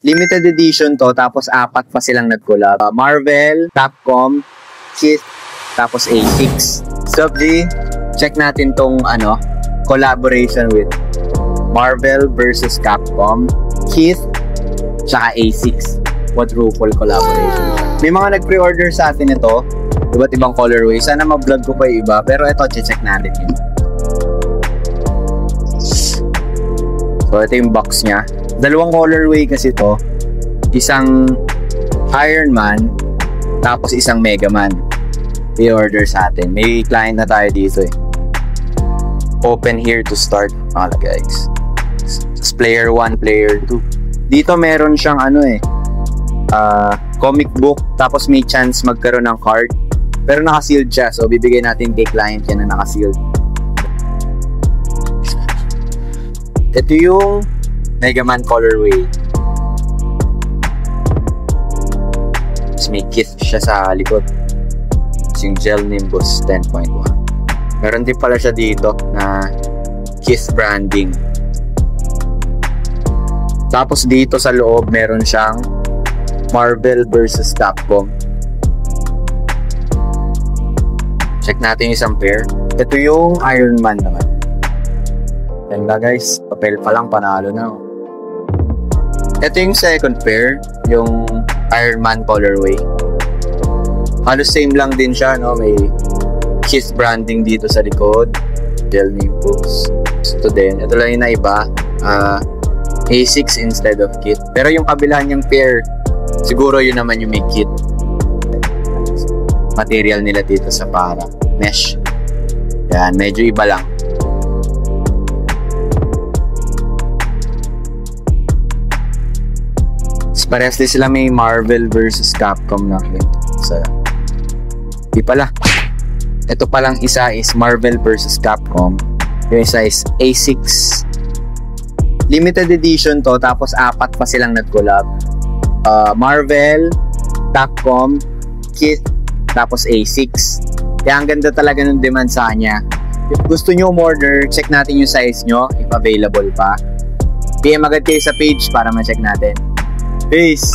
Limited edition to, tapos 4 pa silang nag-collab. Marvel, Capcom, Kith, tapos A6. So, G, check natin tong collaboration with Marvel versus Capcom, Kith, tsaka A6. Quadruple collaboration. May mga nag-pre-order sa atin ito, iba't ibang colorway. Sana ma-vlog ko pa yung iba, pero ito, check natin yun. So, ito yung box niya. Dalawang colorway kasi to. Isang Iron Man, tapos isang Mega Man. I-order sa atin. May client na tayo dito eh. Open here to start. Guys. Tapos player 1, player 2. Dito meron siyang comic book, tapos may chance magkaroon ng card. Pero naka-sealed siya. So, bibigay natin kay client yan na naka-sealed. Ito yung Mega Man colorway. Tapos may Kith siya sa likod. Tapos yung Gel Nimbus 10.1. Meron din pala siya dito na Kith branding. Tapos dito sa loob meron siyang Marvel versus Capcom. Check natin yung isang pair. Ito yung Iron Man naman. Yan na guys, papel pa lang, panalo na. Ito yung second pair, yung Iron Man colorway. Halos same lang din siya, no? May Kith branding dito sa likod. Gel Nimbus. Ito din. Ito lang yung naiba. A6 instead of Kith. Pero yung kabila niyang pair, siguro yun naman yung may Kith. Material nila dito sa para mesh. Yan, medyo iba lang. Parehas din sila may Marvel versus Capcom na so, di pala. Ito palang isa is Marvel versus Capcom. Yung isa is A6. Limited edition to, tapos 4 pa silang nag-collab. Marvel, Capcom, Kith, tapos A6. Kaya ang ganda talaga ng demand sa kanya. If gusto nyo umorder, check natin yung size nyo, if available pa. PM agad kayo sa page para ma-check natin. Peace!